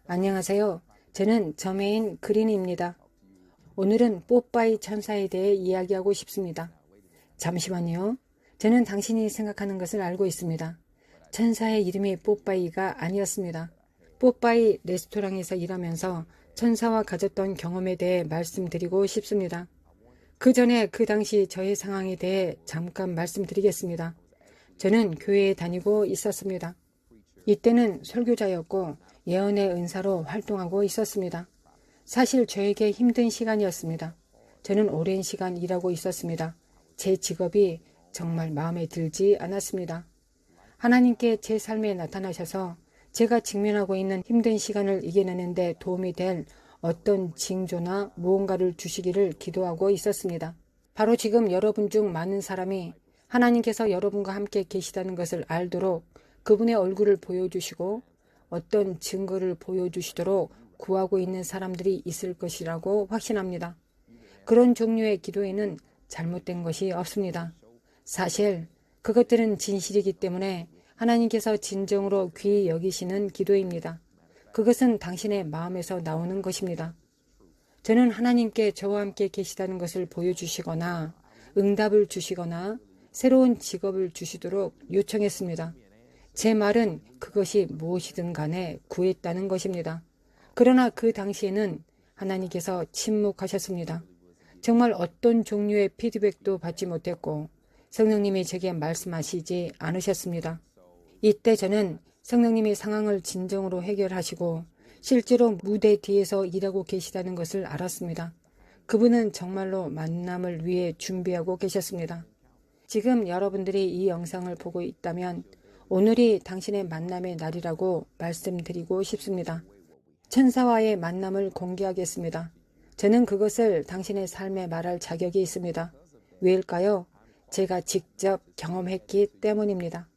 안녕하세요. 저는 저메인 그린입니다. 오늘은 뽀빠이 천사에 대해 이야기하고 싶습니다. 잠시만요. 저는 당신이 생각하는 것을 알고 있습니다. 천사의 이름이 뽀빠이가 아니었습니다. 뽀빠이 레스토랑에서 일하면서 천사와 가졌던 경험에 대해 말씀드리고 싶습니다. 그 전에 그 당시 저의 상황에 대해 잠깐 말씀드리겠습니다. 저는 교회에 다니고 있었습니다. 이때는 설교자였고 예언의 은사로 활동하고 있었습니다. 사실 저에게 힘든 시간이었습니다. 저는 오랜 시간 일하고 있었습니다. 제 직업이 정말 마음에 들지 않았습니다. 하나님께 제 삶에 나타나셔서 제가 직면하고 있는 힘든 시간을 이겨내는데 도움이 될 어떤 징조나 무언가를 주시기를 기도하고 있었습니다. 바로 지금 여러분 중 많은 사람이 하나님께서 여러분과 함께 계시다는 것을 알도록 그분의 얼굴을 보여주시고 어떤 증거를 보여주시도록 구하고 있는 사람들이 있을 것이라고 확신합니다. 그런 종류의 기도에는 잘못된 것이 없습니다. 사실 그것들은 진실이기 때문에 하나님께서 진정으로 귀히 여기시는 기도입니다. 그것은 당신의 마음에서 나오는 것입니다. 저는 하나님께 저와 함께 계시다는 것을 보여주시거나 응답을 주시거나 새로운 직업을 주시도록 요청했습니다. 제 말은 그것이 무엇이든 간에 구했다는 것입니다. 그러나 그 당시에는 하나님께서 침묵하셨습니다. 정말 어떤 종류의 피드백도 받지 못했고 성령님이 제게 말씀하시지 않으셨습니다. 이때 저는 성령님이 상황을 진정으로 해결하시고 실제로 무대 뒤에서 일하고 계시다는 것을 알았습니다. 그분은 정말로 만남을 위해 준비하고 계셨습니다. 지금 여러분들이 이 영상을 보고 있다면 오늘이 당신의 만남의 날이라고 말씀드리고 싶습니다. 천사와의 만남을 공개하겠습니다. 저는 그것을 당신의 삶에 말할 자격이 있습니다. 왜일까요? 제가 직접 경험했기 때문입니다.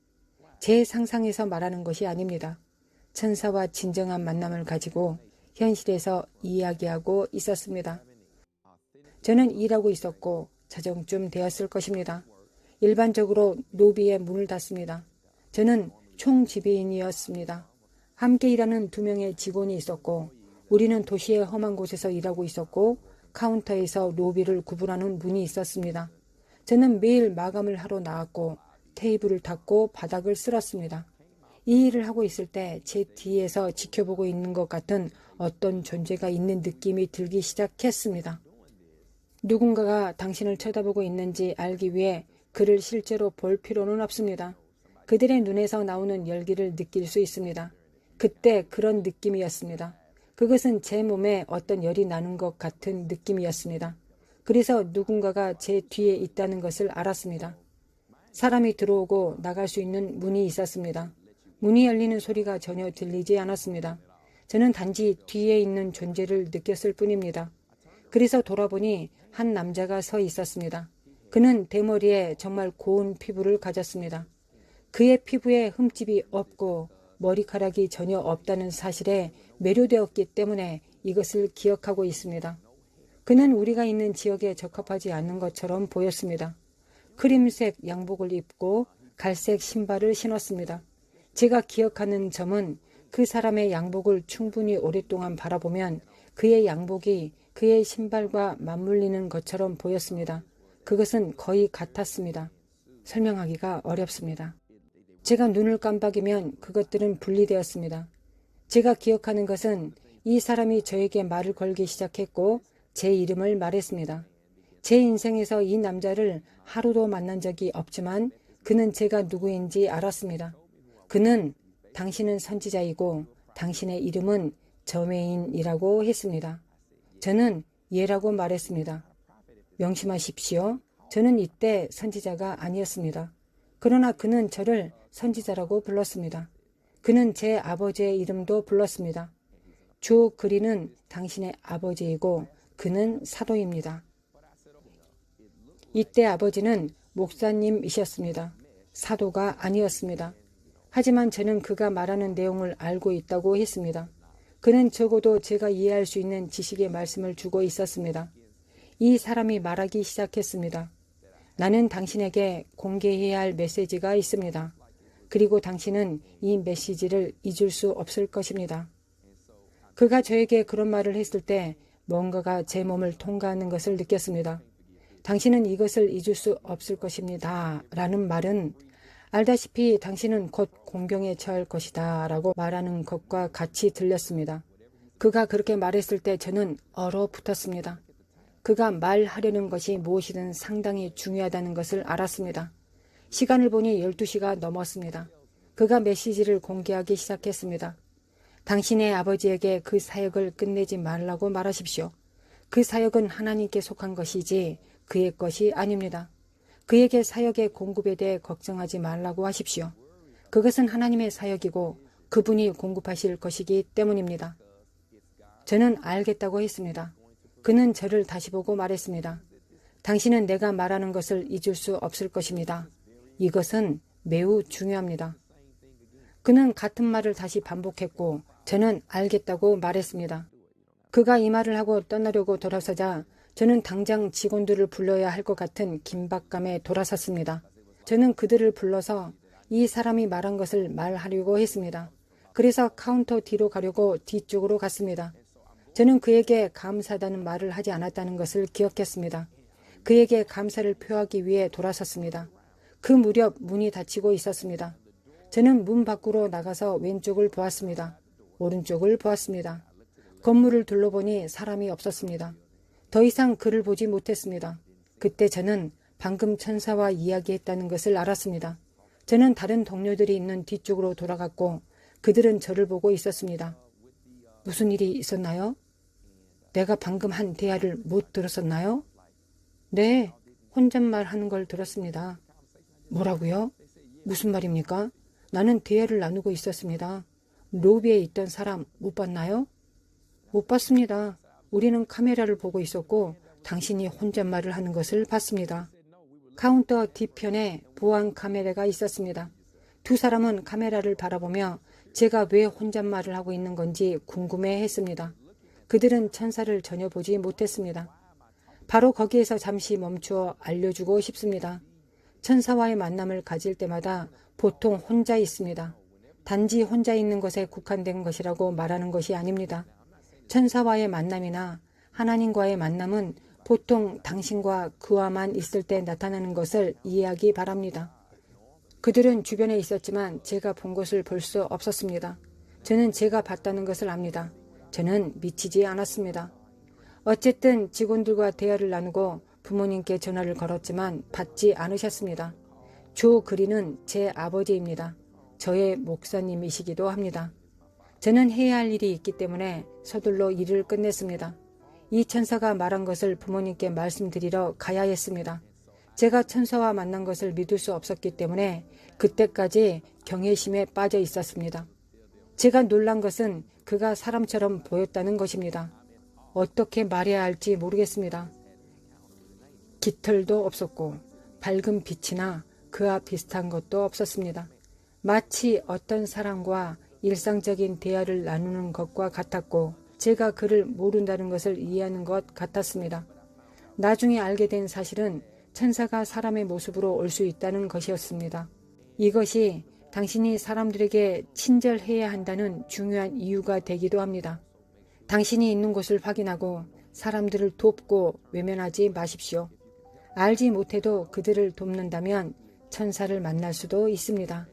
제 상상에서 말하는 것이 아닙니다. 천사와 진정한 만남을 가지고 현실에서 이야기하고 있었습니다. 저는 일하고 있었고 자정쯤 되었을 것입니다. 일반적으로 로비에 문을 닫습니다. 저는 총지배인이었습니다. 함께 일하는 2명의 직원이 있었고 우리는 도시의 험한 곳에서 일하고 있었고 카운터에서 로비를 구분하는 문이 있었습니다. 저는 매일 마감을 하러 나왔고 테이블을 닦고 바닥을 쓸었습니다. 이 일을 하고 있을 때 제 뒤에서 지켜보고 있는 것 같은 어떤 존재가 있는 느낌이 들기 시작했습니다. 누군가가 당신을 쳐다보고 있는지 알기 위해 그를 실제로 볼 필요는 없습니다. 그들의 눈에서 나오는 열기를 느낄 수 있습니다. 그때 그런 느낌이었습니다. 그것은 제 몸에 어떤 열이 나는 것 같은 느낌이었습니다. 그래서 누군가가 제 뒤에 있다는 것을 알았습니다. 사람이 들어오고 나갈 수 있는 문이 있었습니다. 문이 열리는 소리가 전혀 들리지 않았습니다. 저는 단지 뒤에 있는 존재를 느꼈을 뿐입니다. 그래서 돌아보니 한 남자가 서 있었습니다. 그는 대머리에 정말 고운 피부를 가졌습니다. 그의 피부에 흠집이 없고 머리카락이 전혀 없다는 사실에 매료되었기 때문에 이것을 기억하고 있습니다. 그는 우리가 있는 지역에 적합하지 않는 것처럼 보였습니다. 크림색 양복을 입고 갈색 신발을 신었습니다. 제가 기억하는 점은 그 사람의 양복을 충분히 오랫동안 바라보면 그의 양복이 그의 신발과 맞물리는 것처럼 보였습니다. 그것은 거의 같았습니다. 설명하기가 어렵습니다. 제가 눈을 깜박이면 그것들은 분리되었습니다. 제가 기억하는 것은 이 사람이 저에게 말을 걸기 시작했고 제 이름을 말했습니다. 제 인생에서 이 남자를 하루도 만난 적이 없지만 그는 제가 누구인지 알았습니다. 그는 당신은 선지자이고 당신의 이름은 저메인이라고 했습니다. 저는 예라고 말했습니다. 명심하십시오. 저는 이때 선지자가 아니었습니다. 그러나 그는 저를 선지자라고 불렀습니다. 그는 제 아버지의 이름도 불렀습니다. 조 그린은 당신의 아버지이고 그는 사도입니다. 이때 아버지는 목사님이셨습니다. 사도가 아니었습니다. 하지만 저는 그가 말하는 내용을 알고 있다고 했습니다. 그는 적어도 제가 이해할 수 있는 지식의 말씀을 주고 있었습니다. 이 사람이 말하기 시작했습니다. 나는 당신에게 공개해야 할 메시지가 있습니다. 그리고 당신은 이 메시지를 잊을 수 없을 것입니다. 그가 저에게 그런 말을 했을 때 뭔가가 제 몸을 통과하는 것을 느꼈습니다. 당신은 이것을 잊을 수 없을 것입니다. 라는 말은 알다시피 당신은 곧 공경에 처할 것이다 라고 말하는 것과 같이 들렸습니다. 그가 그렇게 말했을 때 저는 얼어붙었습니다. 그가 말하려는 것이 무엇이든 상당히 중요하다는 것을 알았습니다. 시간을 보니 12시가 넘었습니다. 그가 메시지를 공개하기 시작했습니다. 당신의 아버지에게 그 사역을 끝내지 말라고 말하십시오. 그 사역은 하나님께 속한 것이지 그의 것이 아닙니다. 그에게 사역의 공급에 대해 걱정하지 말라고 하십시오. 그것은 하나님의 사역이고 그분이 공급하실 것이기 때문입니다. 저는 알겠다고 했습니다. 그는 저를 다시 보고 말했습니다. 당신은 내가 말하는 것을 잊을 수 없을 것입니다. 이것은 매우 중요합니다. 그는 같은 말을 다시 반복했고 저는 알겠다고 말했습니다. 그가 이 말을 하고 떠나려고 돌아서자 저는 당장 직원들을 불러야 할 것 같은 긴박감에 돌아섰습니다. 저는 그들을 불러서 이 사람이 말한 것을 말하려고 했습니다. 그래서 카운터 뒤로 가려고 뒤쪽으로 갔습니다. 저는 그에게 감사하다는 말을 하지 않았다는 것을 기억했습니다. 그에게 감사를 표하기 위해 돌아섰습니다. 그 무렵 문이 닫히고 있었습니다. 저는 문 밖으로 나가서 왼쪽을 보았습니다. 오른쪽을 보았습니다. 건물을 둘러보니 사람이 없었습니다. 더 이상 그를 보지 못했습니다. 그때 저는 방금 천사와 이야기했다는 것을 알았습니다. 저는 다른 동료들이 있는 뒤쪽으로 돌아갔고 그들은 저를 보고 있었습니다. 무슨 일이 있었나요? 내가 방금 한 대화를 못 들었었나요? 네, 혼잣말 하는 걸 들었습니다. 뭐라고요? 무슨 말입니까? 나는 대화를 나누고 있었습니다. 로비에 있던 사람 못 봤나요? 못 봤습니다. 우리는 카메라를 보고 있었고 당신이 혼잣말을 하는 것을 봤습니다. 카운터 뒤편에 보안 카메라가 있었습니다. 두 사람은 카메라를 바라보며 제가 왜 혼잣말을 하고 있는 건지 궁금해했습니다. 그들은 천사를 전혀 보지 못했습니다. 바로 거기에서 잠시 멈추어 알려주고 싶습니다. 천사와의 만남을 가질 때마다 보통 혼자 있습니다. 단지 혼자 있는 것에 국한된 것이라고 말하는 것이 아닙니다. 천사와의 만남이나 하나님과의 만남은 보통 당신과 그와만 있을 때 나타나는 것을 이해하기 바랍니다. 그들은 주변에 있었지만 제가 본 것을 볼 수 없었습니다. 저는 제가 봤다는 것을 압니다. 저는 미치지 않았습니다. 어쨌든 직원들과 대화를 나누고 부모님께 전화를 걸었지만 받지 않으셨습니다. 조 그린은 제 아버지입니다. 저의 목사님이시기도 합니다. 저는 해야 할 일이 있기 때문에 서둘러 일을 끝냈습니다. 이 천사가 말한 것을 부모님께 말씀드리러 가야 했습니다. 제가 천사와 만난 것을 믿을 수 없었기 때문에 그때까지 경외심에 빠져 있었습니다. 제가 놀란 것은 그가 사람처럼 보였다는 것입니다. 어떻게 말해야 할지 모르겠습니다. 깃털도 없었고 밝은 빛이나 그와 비슷한 것도 없었습니다. 마치 어떤 사람과 일상적인 대화를 나누는 것과 같았고 제가 그를 모른다는 것을 이해하는 것 같았습니다. 나중에 알게 된 사실은 천사가 사람의 모습으로 올 수 있다는 것이었습니다. 이것이 당신이 사람들에게 친절해야 한다는 중요한 이유가 되기도 합니다. 당신이 있는 곳을 확인하고 사람들을 돕고 외면하지 마십시오. 알지 못해도 그들을 돕는다면 천사를 만날 수도 있습니다.